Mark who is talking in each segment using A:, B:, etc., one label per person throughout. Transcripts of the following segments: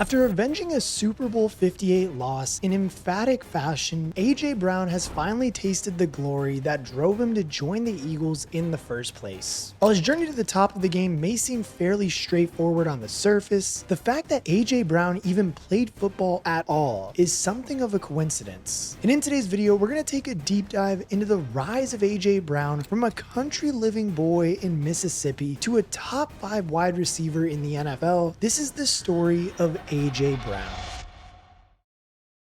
A: After avenging a Super Bowl 58 loss in emphatic fashion, A.J. Brown has finally tasted the glory that drove him to join the Eagles in the first place. While his journey to the top of the game may seem fairly straightforward on the surface, the fact that A.J. Brown even played football at all is something of a coincidence. And in today's video, we're going to take a deep dive into the rise of A.J. Brown from a country-living boy in Mississippi to a top 5 wide receiver in the NFL. This is the story of A.J. Brown.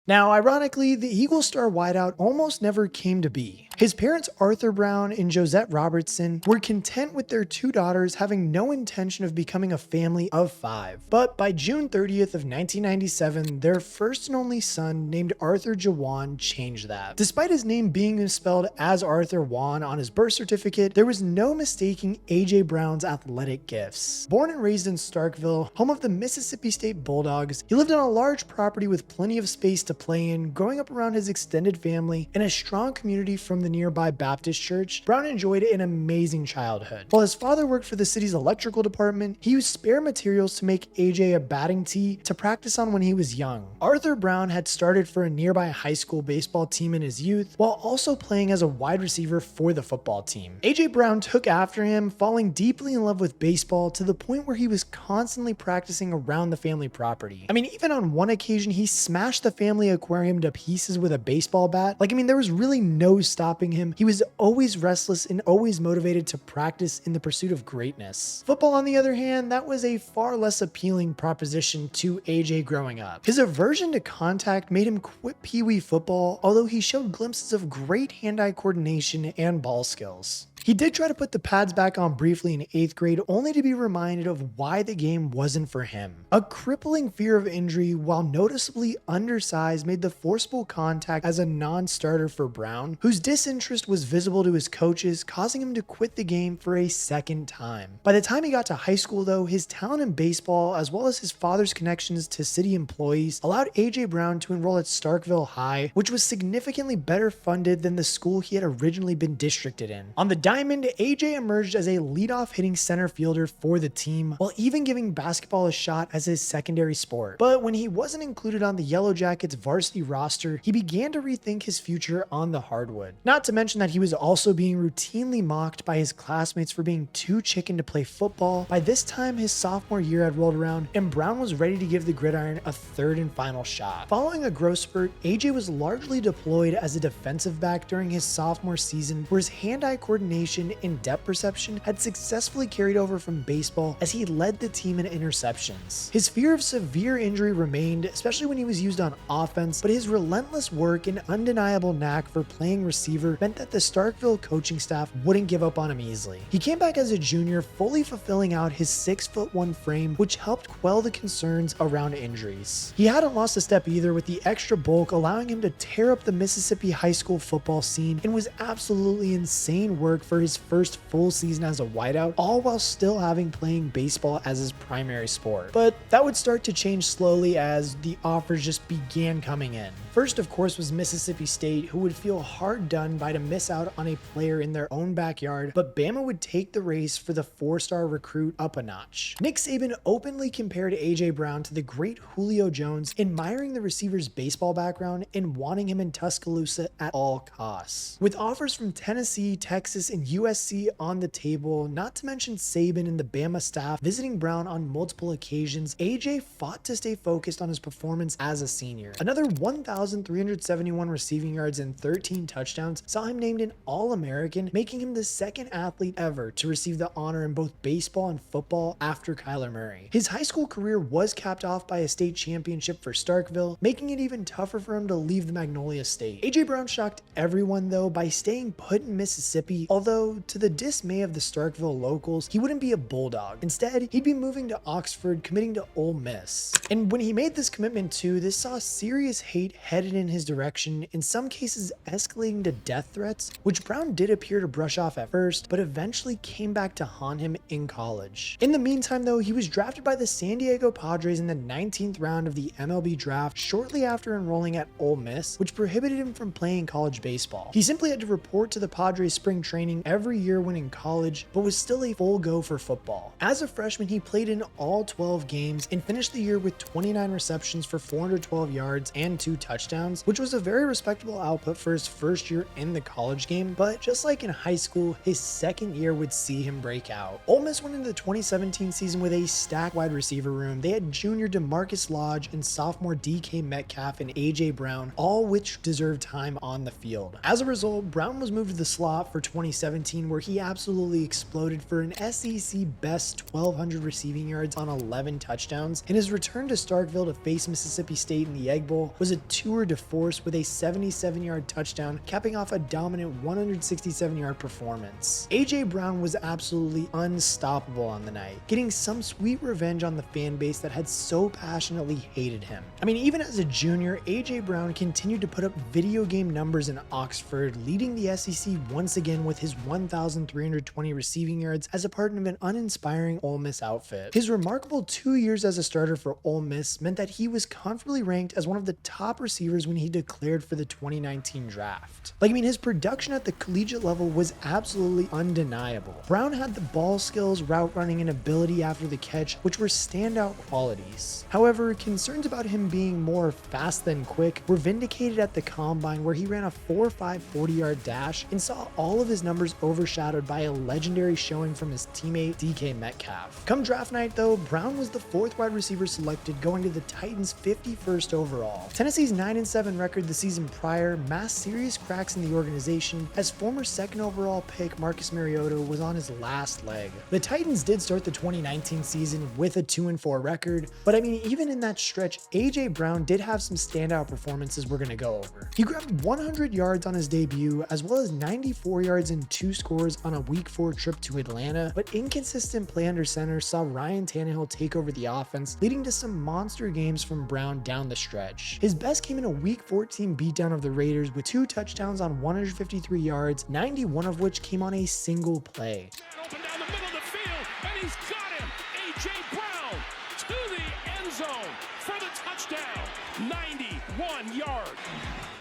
A: Now, ironically, the Eagle star wideout almost never came to be. His parents, Arthur Brown and Josette Robertson, were content with their 2 daughters having no intention of becoming a family of 5. But by June 30th of 1997, their first and only son, named Arthur Jawan, changed that. Despite his name being misspelled as Arthur Juan on his birth certificate, there was no mistaking A.J. Brown's athletic gifts. Born and raised in Starkville, home of the Mississippi State Bulldogs, he lived on a large property with plenty of space to play in, growing up around his extended family and a strong community from the nearby Baptist church. Brown enjoyed an amazing childhood. While his father worked for the city's electrical department, he used spare materials to make AJ a batting tee to practice on when he was young. Arthur Brown had started for a nearby high school baseball team in his youth, while also playing as a wide receiver for the football team. AJ Brown took after him, falling deeply in love with baseball to the point where he was constantly practicing around the family property. I mean, even on one occasion, he smashed the family aquarium to pieces with a baseball bat. There was really no stopping him. He was always restless and always motivated to practice in the pursuit of greatness. Football, on the other hand, that was a far less appealing proposition to AJ growing up. His aversion to contact made him quit Pee-wee football, although he showed glimpses of great hand-eye coordination and ball skills. He did try to put the pads back on briefly in 8th grade, only to be reminded of why the game wasn't for him. A crippling fear of injury, while noticeably undersized, made the forcible contact as a non-starter for Brown, whose disinterest was visible to his coaches, causing him to quit the game for a second time. By the time he got to high school, though, his talent in baseball, as well as his father's connections to city employees, allowed A.J. Brown to enroll at Starkville High, which was significantly better funded than the school he had originally been districted in. On the diamond, AJ emerged as a leadoff hitting center fielder for the team, while even giving basketball a shot as his secondary sport. But when he wasn't included on the Yellow Jackets varsity roster, he began to rethink his future on the hardwood. Not to mention that he was also being routinely mocked by his classmates for being too chicken to play football. By this time, his sophomore year had rolled around, and Brown was ready to give the gridiron a third and final shot. Following a growth spurt, AJ was largely deployed as a defensive back during his sophomore season, where his hand-eye coordination and depth perception had successfully carried over from baseball as he led the team in interceptions. His fear of severe injury remained, especially when he was used on offense, but his relentless work and undeniable knack for playing receiver meant that the Starkville coaching staff wouldn't give up on him easily. He came back as a junior, fully fulfilling out his 6'1" frame, which helped quell the concerns around injuries. He hadn't lost a step either, with the extra bulk allowing him to tear up the Mississippi high school football scene, and was absolutely insane work for his first full season as a wideout, all while still having playing baseball as his primary sport. But that would start to change slowly as the offers just began coming in. First, of course, was Mississippi State, who would feel hard done by to miss out on a player in their own backyard, but Bama would take the race for the 4-star recruit up a notch. Nick Saban openly compared A.J. Brown to the great Julio Jones, admiring the receiver's baseball background and wanting him in Tuscaloosa at all costs. With offers from Tennessee, Texas, and USC on the table, not to mention Saban and the Bama staff visiting Brown on multiple occasions, AJ fought to stay focused on his performance as a senior. Another 1,371 receiving yards and 13 touchdowns saw him named an All-American, making him the second athlete ever to receive the honor in both baseball and football after Kyler Murray. His high school career was capped off by a state championship for Starkville, making it even tougher for him to leave the Magnolia State. AJ Brown shocked everyone, though, by staying put in Mississippi, although to the dismay of the Starkville locals, he wouldn't be a Bulldog. Instead, he'd be moving to Oxford, committing to Ole Miss. And when he made this commitment too, this saw serious hate headed in his direction, in some cases escalating to death threats, which Brown did appear to brush off at first, but eventually came back to haunt him in college. In the meantime, though, he was drafted by the San Diego Padres in the 19th round of the MLB draft shortly after enrolling at Ole Miss, which prohibited him from playing college baseball. He simply had to report to the Padres spring training returning every year when in college, but was still a full go for football. As a freshman, he played in all 12 games and finished the year with 29 receptions for 412 yards and 2 touchdowns, which was a very respectable output for his first year in the college game. But just like in high school, his second year would see him break out. Ole Miss went into the 2017 season with a stacked wide receiver room. They had junior DeMarcus Lodge and sophomore DK Metcalf and AJ Brown, all which deserved time on the field. As a result, Brown was moved to the slot for 2017, where he absolutely exploded for an SEC best 1,200 receiving yards on 11 touchdowns, and his return to Starkville to face Mississippi State in the Egg Bowl was a tour de force with a 77-yard touchdown, capping off a dominant 167-yard performance. AJ Brown was absolutely unstoppable on the night, getting some sweet revenge on the fan base that had so passionately hated him. I mean, even as a junior, AJ Brown continued to put up video game numbers in Oxford, leading the SEC once again with his 1,320 receiving yards as a part of an uninspiring Ole Miss outfit. His remarkable 2 years as a starter for Ole Miss meant that he was comfortably ranked as one of the top receivers when he declared for the 2019 draft. His production at the collegiate level was absolutely undeniable. Brown had the ball skills, route running, and ability after the catch, which were standout qualities. However, concerns about him being more fast than quick were vindicated at the combine, where he ran a 4.5 40-yard dash and saw all of his numbers overshadowed by a legendary showing from his teammate DK Metcalf. Come draft night though, Brown was the 4th wide receiver selected, going to the Titans 51st overall. Tennessee's 9-7 record the season prior masked serious cracks in the organization, as former 2nd overall pick Marcus Mariota was on his last leg. The Titans did start the 2019 season with a 2-4 record, but even in that stretch, AJ Brown did have some standout performances we're going to go over. He grabbed 100 yards on his debut, as well as 94 yards and 2 scores on a Week 4 trip to Atlanta, but inconsistent play under center saw Ryan Tannehill take over the offense, leading to some monster games from Brown down the stretch. His best came in a Week 14 beatdown of the Raiders with 2 touchdowns on 153 yards, 91 of which came on a single play.
B: Open down the middle of the field, and he's got him. A.J. Brown to the end zone for the touchdown. 91 yards.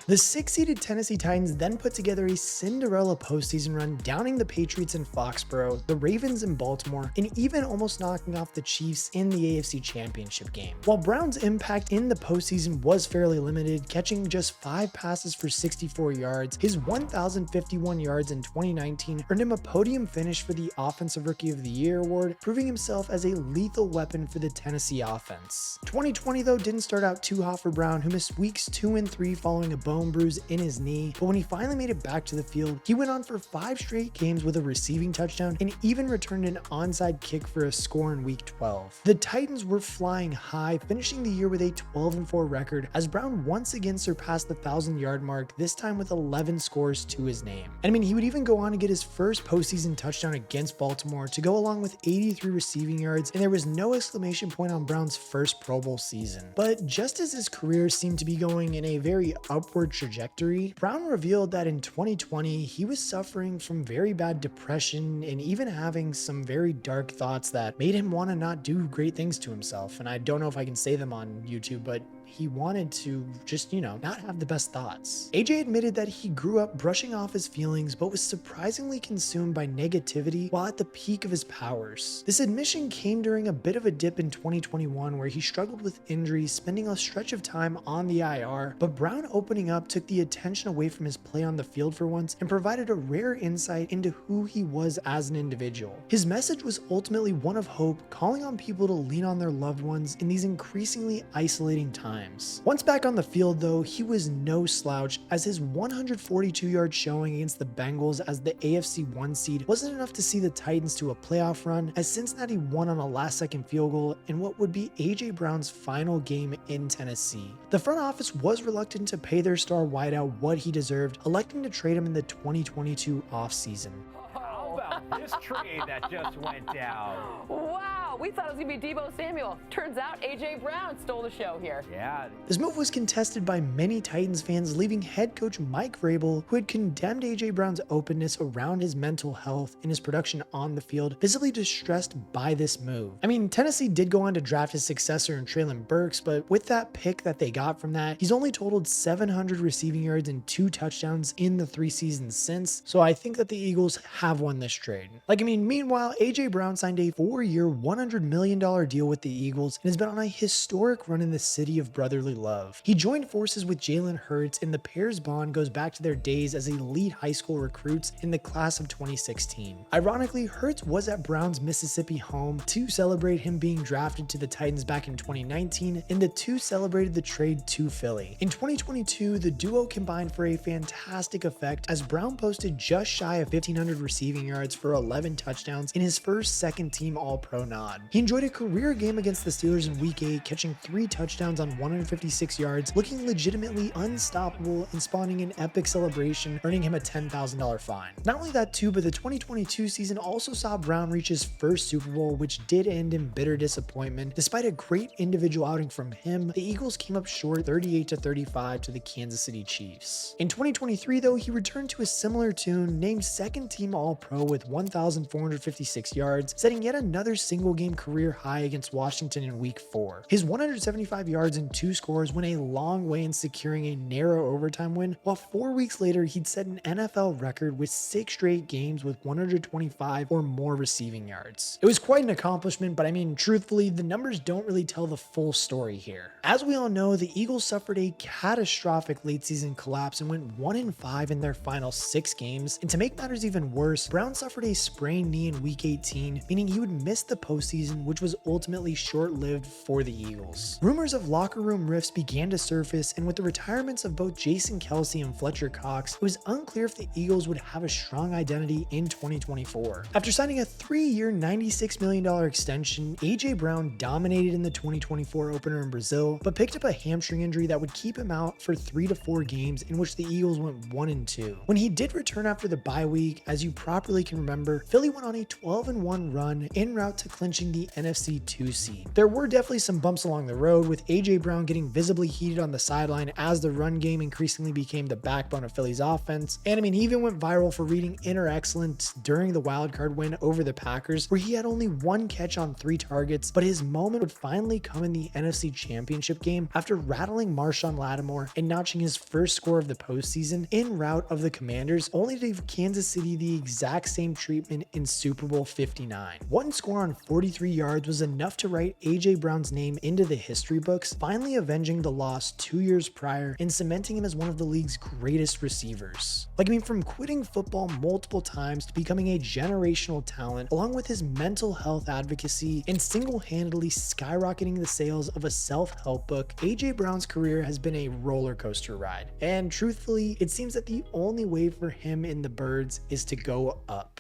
A: The 6-seeded Tennessee Titans then put together a Cinderella postseason run, downing the Patriots in Foxborough, the Ravens in Baltimore, and even almost knocking off the Chiefs in the AFC Championship game. While Brown's impact in the postseason was fairly limited, catching just 5 passes for 64 yards, his 1,051 yards in 2019 earned him a podium finish for the Offensive Rookie of the Year award, proving himself as a lethal weapon for the Tennessee offense. 2020 though didn't start out too hot for Brown, who missed weeks 2 and 3 following a bone bruise in his knee, but when he finally made it back to the field, he went on for 5 straight games with a receiving touchdown and even returned an onside kick for a score in Week 12. The Titans were flying high, finishing the year with a 12-4 record, as Brown once again surpassed the 1,000-yard mark, this time with 11 scores to his name. And he would even go on to get his first postseason touchdown against Baltimore to go along with 83 receiving yards, and there was no exclamation point on Brown's first Pro Bowl season. But just as his career seemed to be going in a very upward trajectory, Brown revealed that in 2020 he was suffering from very bad depression and even having some very dark thoughts that made him want to not do great things to himself. And I don't know if I can say them on YouTube, but he wanted to just, not have the best thoughts. AJ admitted that he grew up brushing off his feelings, but was surprisingly consumed by negativity while at the peak of his powers. This admission came during a bit of a dip in 2021 where he struggled with injuries, spending a stretch of time on the IR, but Brown opening up took the attention away from his play on the field for once and provided a rare insight into who he was as an individual. His message was ultimately one of hope, calling on people to lean on their loved ones in these increasingly isolating times. Once back on the field though, he was no slouch, as his 142-yard showing against the Bengals as the AFC 1 seed wasn't enough to see the Titans to a playoff run, as Cincinnati won on a last-second field goal in what would be AJ Brown's final game in Tennessee. The front office was reluctant to pay their star wideout what he deserved, electing to trade him in the 2022 offseason.
C: How about this trade that just went down?
D: Wow!
C: wow, we thought it was going to be Deebo Samuel. Turns out A.J. Brown stole the show here.
D: Yeah.
A: This move was contested by many Titans fans, leaving head coach Mike Vrabel, who had condemned A.J. Brown's openness around his mental health and his production on the field, visibly distressed by this move. I mean, Tennessee did go on to draft his successor in Treylon Burks, but with that pick that they got from that, he's only totaled 700 receiving yards and 2 touchdowns in the 3 seasons since, so I think that the Eagles have won this trade. Meanwhile, A.J. Brown signed a 4-year, $100 million deal with the Eagles and has been on a historic run in the city of brotherly love. He joined forces with Jalen Hurts, and the pair's bond goes back to their days as elite high school recruits in the class of 2016. Ironically, Hurts was at Brown's Mississippi home to celebrate him being drafted to the Titans back in 2019, and the two celebrated the trade to Philly. In 2022, the duo combined for a fantastic effect as Brown posted just shy of 1,500 receiving yards for 11 touchdowns in his first second-team All-Pro nod. He enjoyed a career game against the Steelers in Week 8, catching 3 touchdowns on 156 yards, looking legitimately unstoppable and spawning an epic celebration, earning him a $10,000 fine. Not only that too, but the 2022 season also saw Brown reach his first Super Bowl, which did end in bitter disappointment. Despite a great individual outing from him, the Eagles came up short 38-35 to the Kansas City Chiefs. In 2023 though, he returned to a similar tune, named second-team All-Pro with 1,456 yards, setting yet another single-game career high against Washington in Week 4. His 175 yards and 2 scores went a long way in securing a narrow overtime win, while 4 weeks later he'd set an NFL record with 6 straight games with 125 or more receiving yards. It was quite an accomplishment, but truthfully, the numbers don't really tell the full story here. As we all know, the Eagles suffered a catastrophic late season collapse and went 1-5 in their final 6 games, and to make matters even worse, Brown suffered a sprained knee in Week 18, meaning he would miss the postseason, which was ultimately short-lived for the Eagles. Rumors of locker room rifts began to surface, and with the retirements of both Jason Kelce and Fletcher Cox, it was unclear if the Eagles would have a strong identity in 2024. After signing a 3-year, $96 million extension, A.J. Brown dominated in the 2024 opener in Brazil, but picked up a hamstring injury that would keep him out for 3 to 4 games, in which the Eagles went 1-2. When he did return after the bye week, as you properly can remember, Philly went on a 12-1 run en route to clinching the NFC 2 seed. There were definitely some bumps along the road, with A.J. Brown getting visibly heated on the sideline as the run game increasingly became the backbone of Philly's offense, and he even went viral for reading inner excellence during the wildcard win over the Packers, where he had only 1 catch on 3 targets, but his moment would finally come in the NFC Championship game after rattling Marshawn Lattimore and notching his first score of the postseason en route of the Commanders, only to give Kansas City the exact same treatment in Super Bowl 59. 1 score on 43 yards was enough to write A.J. Brown's name into the history books, finally avenging the loss 2 years prior and cementing him as one of the league's greatest receivers. From quitting football multiple times to becoming a generational talent, along with his mental health advocacy and single-handedly skyrocketing the sales of a self-help book, A.J. Brown's career has been a roller coaster ride. And truthfully, it seems that the only way for him in the birds is to go up.